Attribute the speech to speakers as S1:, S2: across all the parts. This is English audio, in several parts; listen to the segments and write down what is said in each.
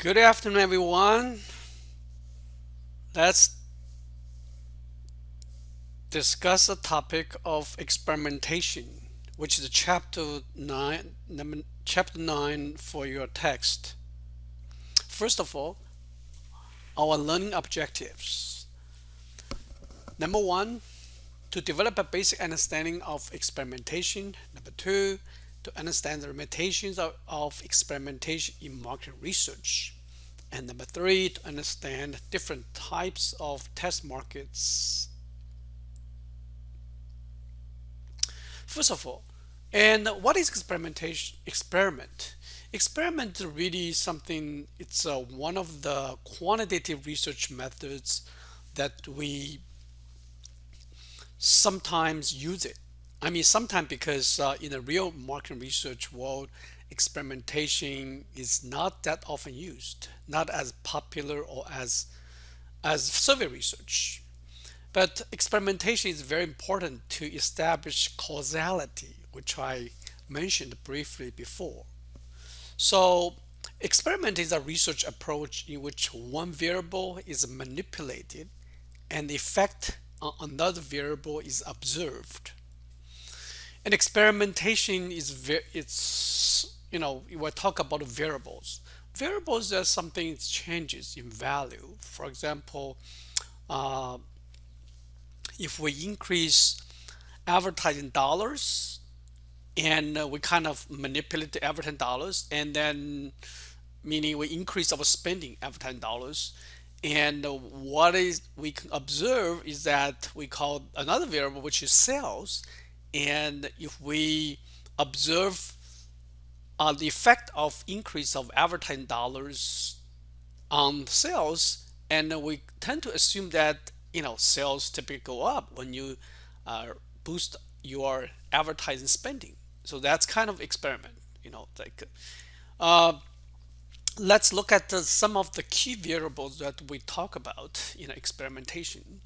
S1: Good afternoon, everyone. Let's discuss the topic of experimentation, which is chapter 9 for your text. First of all, our learning objectives. Number one, to develop a basic understanding of experimentation. Number two, to understand the limitations of experimentation in market research. And number three, to understand different types of test markets. First of all, and what is experimentation? Experiment is really something. It's one of the quantitative research methods that we sometimes use it. I mean, sometimes because in the real market research world, experimentation is not that often used, not as popular or as survey research. But experimentation is very important to establish causality, which I mentioned briefly before. So, experiment is a research approach in which one variable is manipulated and the effect on another variable is observed. And experimentation is we talk about variables. Variables are something that changes in value. For example, uh, if we increase advertising dollars and we kind of manipulate the advertising dollars, and then meaning we increase our spending advertising dollars, and what is we can observe is that we call another variable which is sales. And if we observe the effect of increase of advertising dollars on sales, and we tend to assume that sales typically go up when you uh, boost your advertising spending. So that's kind of experiment. Like uh, let's look at some of the key variables that we talk about in experimentation.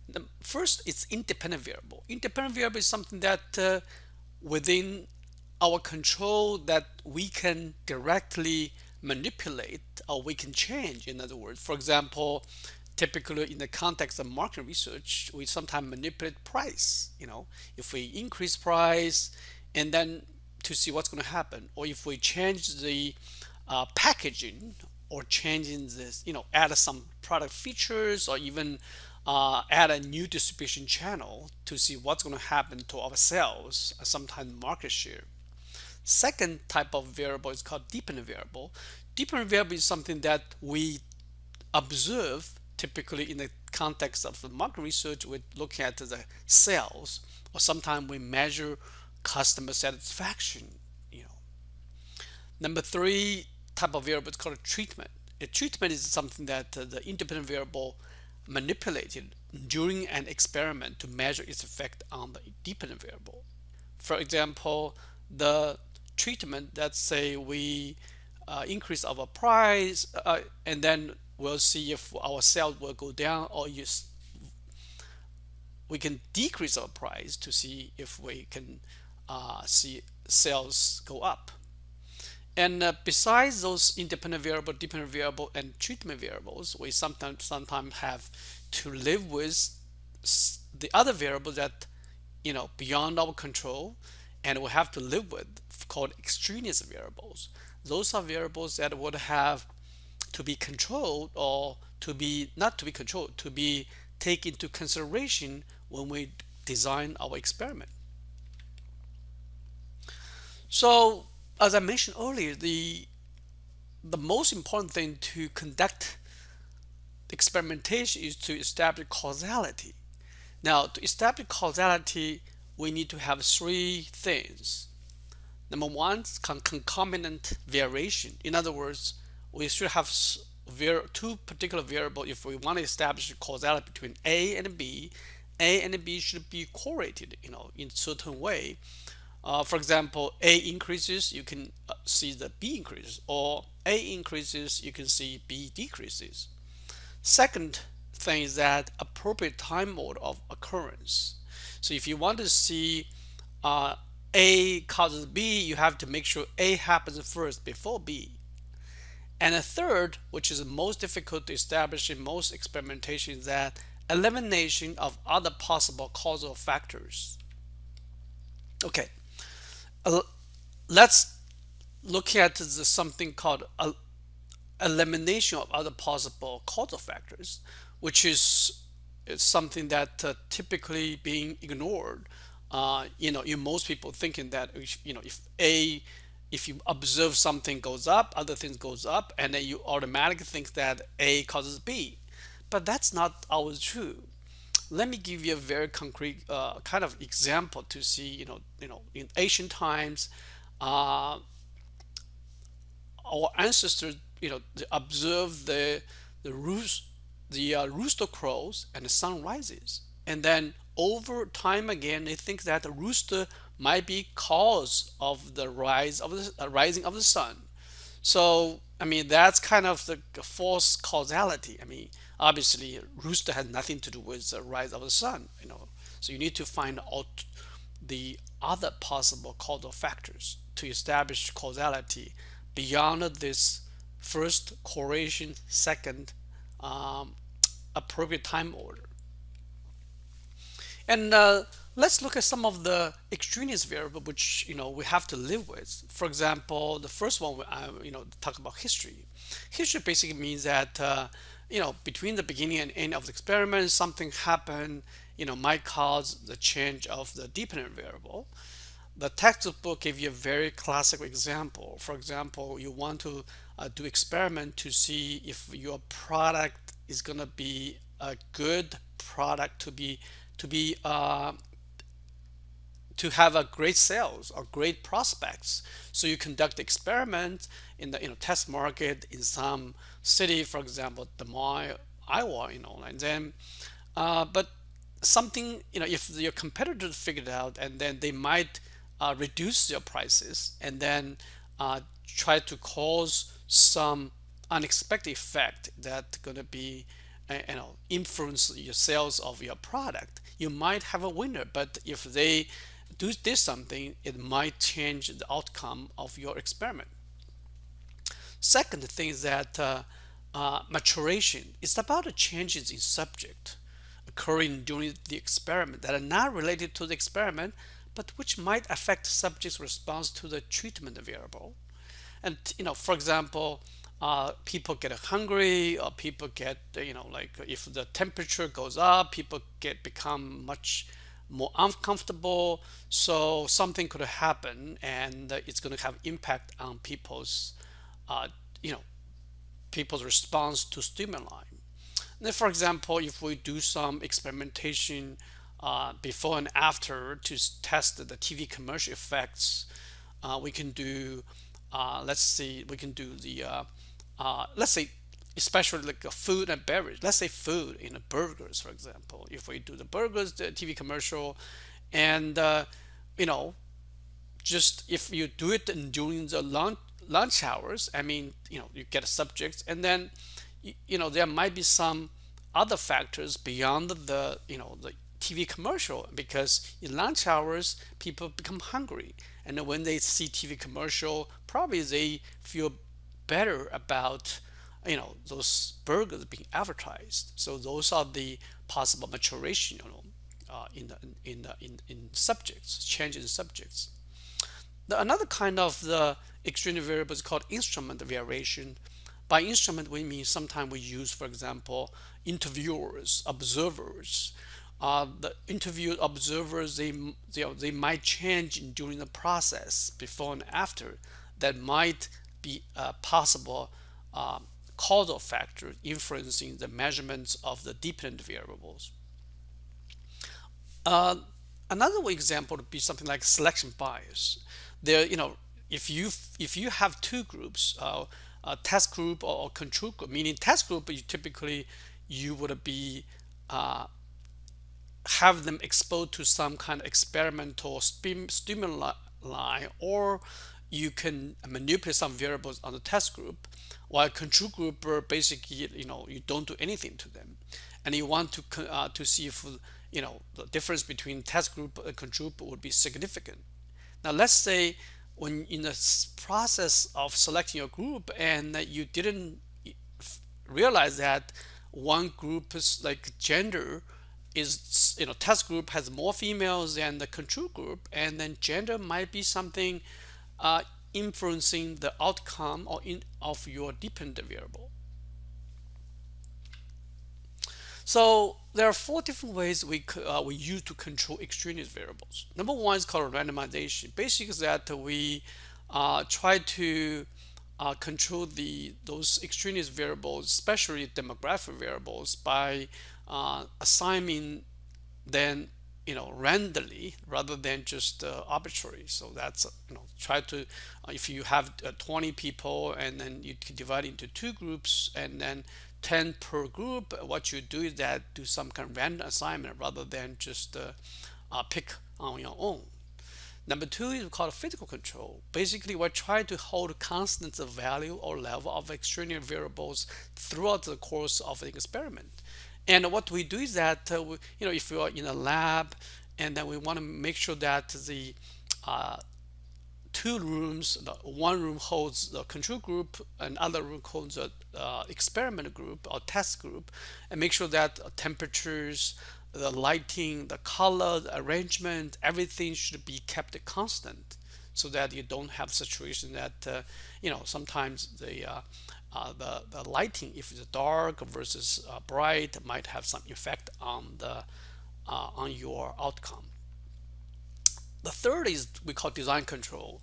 S1: The first is independent variable. Independent variable is something that within our control that we can directly manipulate or we can change. In other words, for example, typically in the context of market research, we sometimes manipulate price. If we increase price and then to see what's going to happen, or if we change the packaging or changing this, add some product features or even add a new distribution channel to see what's going to happen to our sales, sometimes market share. Second type of variable is called dependent variable. Dependent variable is something that we observe typically in the context of the market research. We're looking at the sales, or sometimes we measure customer satisfaction. You know. Number three type of variable is called a treatment. A treatment is something that the independent variable manipulated during an experiment to measure its effect on the dependent variable. For example, the treatment, let's say we increase our price, and then we'll see if our sales will go down, or we can decrease our price to see if we can see sales go up. And besides those independent variable, dependent variable, and treatment variables, we sometimes have to live with the other variables that beyond our control, and we have to live with, called extraneous variables. Those are variables that would have to be controlled, or to be not to be controlled, to be taken into consideration when we design our experiment. So, as I mentioned earlier, the most important thing to conduct experimentation is to establish causality. Now, to establish causality, we need to have three things. Number one, concomitant variation. In other words, we should have two particular variables. If we want to establish causality between A and B, A and B should be correlated, in a certain way. For example, A increases, you can see the B increases, or A increases, you can see B decreases. Second thing is that appropriate time mode of occurrence. So if you want to see A causes B, you have to make sure A happens first before B. And a third, which is the most difficult to establish in most experimentation, is that elimination of other possible causal factors. Okay, let's look at something called elimination of other possible causal factors, which is something that typically being ignored. In most people thinking that if you observe something goes up, other things goes up, and then you automatically think that A causes B, but that's not always true. Let me give you a very concrete kind of example to see. In ancient times, uh, our ancestors, they observe the rooster crows and the sun rises, and then over time again they think that the rooster might be cause of the rise of the rising of the sun. So, I mean, that's kind of the false causality. I mean, obviously, rooster has nothing to do with the rise of the sun. So you need to find out the other possible causal factors to establish causality beyond this first correlation, second um, appropriate time order. And let's look at some of the extraneous variable which we have to live with. For example, the first one, talk about history. History basically means that between the beginning and end of the experiment, something happened. Might cause the change of the dependent variable. The textbook gave you a very classic example. For example, you want to do experiment to see if your product is going to be a good product to be to have a great sales or great prospects. So you conduct experiments in the test market in some city, for example, Des Moines, Iowa, and then but something, if your competitors figured out, and then they might reduce their prices and then try to cause some unexpected effect that's going to be influence your sales of your product. You might have a winner, but if they do this something, it might change the outcome of your experiment. Second thing is that maturation is about the changes in subject occurring during the experiment that are not related to the experiment, but which might affect subject's response to the treatment variable. And for example, people get hungry, or people get like if the temperature goes up, people become much more uncomfortable. So something could happen, and it's going to have impact on uh, you know people's response to stimuli. Then, for example, if we do some experimentation before and after to test the TV commercial effects, we can do, let's see, we can do let's say, especially like a food and beverage. Let's say food in the burgers, for example. If we do the burgers, the TV commercial, and you know, just if you do it during the lunch hours, I mean, you get subjects, and then there might be some other factors beyond the TV commercial, because in lunch hours people become hungry, and when they see TV commercial, probably they feel better about those burgers being advertised. So those are the possible maturation, in subjects, change in subjects. Another kind of the extreme variable is called instrument variation. By instrument, we mean sometimes we use, for example, interviewers, observers. The interviewed observers, they might change during the process, before and after. That might be a possible causal factor influencing the measurements of the dependent variables. Uh, Another example would be something like selection bias. There, if you have two groups, a test group or control group, meaning test group, you would be uh, have them exposed to some kind of experimental stimuli, or you can manipulate some variables on the test group, while control group basically you don't do anything to them, and you want to see if the difference between test group and control group would be significant. Now let's say when in the process of selecting your group and that you didn't realize that one group is like gender is, test group has more females than the control group, and then gender might be something uh, influencing the outcome of your dependent variable. So there are four different ways we use to control extraneous variables. Number one is called randomization. Basically, is that we try to control those extraneous variables, especially demographic variables, by assigning then randomly rather than just arbitrary. So that's try to if you have 20 people and then you can divide into two groups and then 10 per group, what you do is that do some kind of random assignment rather than just pick on your own. Number two is called physical control. Basically, we're trying to hold constant the value or level of extraneous variables throughout the course of the experiment. And what we do is that, if you are in a lab and then we want to make sure that the uh, two rooms, one room holds the control group, another room holds the experiment group or test group, and make sure that temperatures, the lighting, the color, the arrangement, everything should be kept constant, so that you don't have situation that sometimes the lighting, if it's dark versus bright, might have some effect on your outcome. The third is we call design control,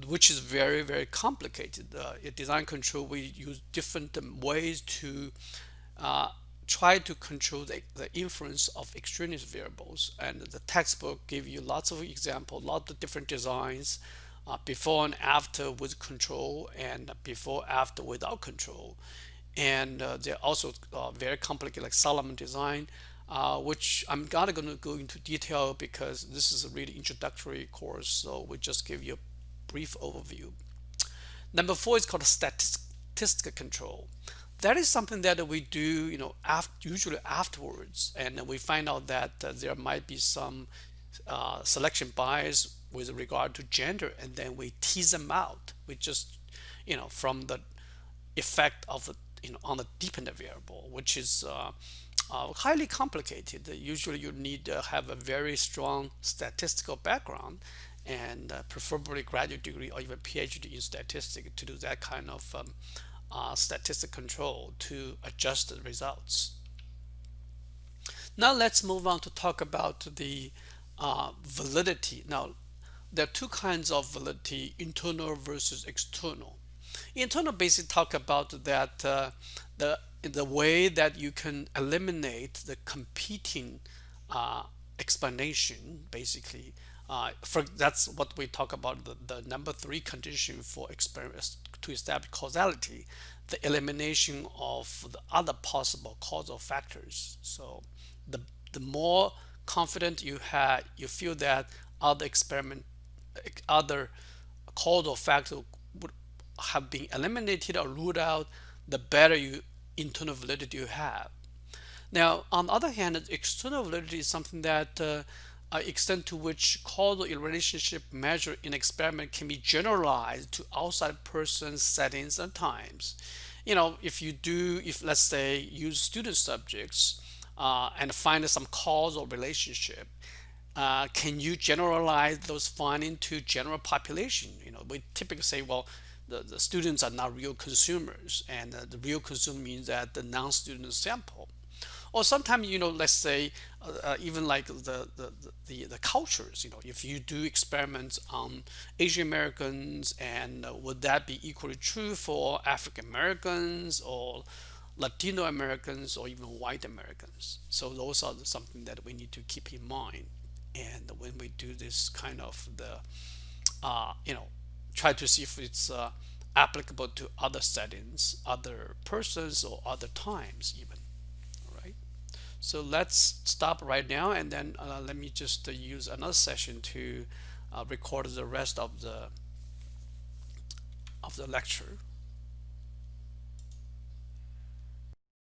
S1: which is very, very complicated. In design control, we use different ways to uh, try to control the influence of extraneous variables. And the textbook give you lots of examples, lots of different designs, before and after with control and before after without control. And they're also very complicated, like Solomon design, which I'm not going to go into detail because this is a really introductory course, so we just give you a brief overview. Number four is called statistical control. That is something that we do, usually afterwards, and we find out that there might be some selection bias with regard to gender, and then we tease them out. We just, from the effect of the, on the dependent variable, which is highly complicated. Usually, you need to have a very strong statistical background and preferably graduate degree or even PhD in statistics to do that kind of statistic control to adjust the results. Now let's move on to talk about the validity. Now, there are two kinds of validity: internal versus external. Internal basically talk about that the way that you can eliminate the competing explanation. Basically, that's what we talk about, the number three condition for experiments to establish causality, the elimination of the other possible causal factors. So the the more confident you feel that other experiment, other causal factor would have been eliminated or ruled out, the better internal validity you have. Now, on the other hand, external validity is something that extent to which causal relationship measured in experiment can be generalized to outside persons, settings, and times. If let's say use student subjects and find some causal relationship, can you generalize those findings to general population? We typically say, well, the students are not real consumers, and the real consumer means that the non-student sample. Or sometimes, let's say, even like the cultures, if you do experiments on Asian Americans, and would that be equally true for African Americans or Latino Americans or even white Americans? So those are something that we need to keep in mind. And when we do this kind of uh, you know, try to see if it's applicable to other settings, other persons, or other times even. All right. So let's stop right now, and then let me just use another session to record the rest of the lecture.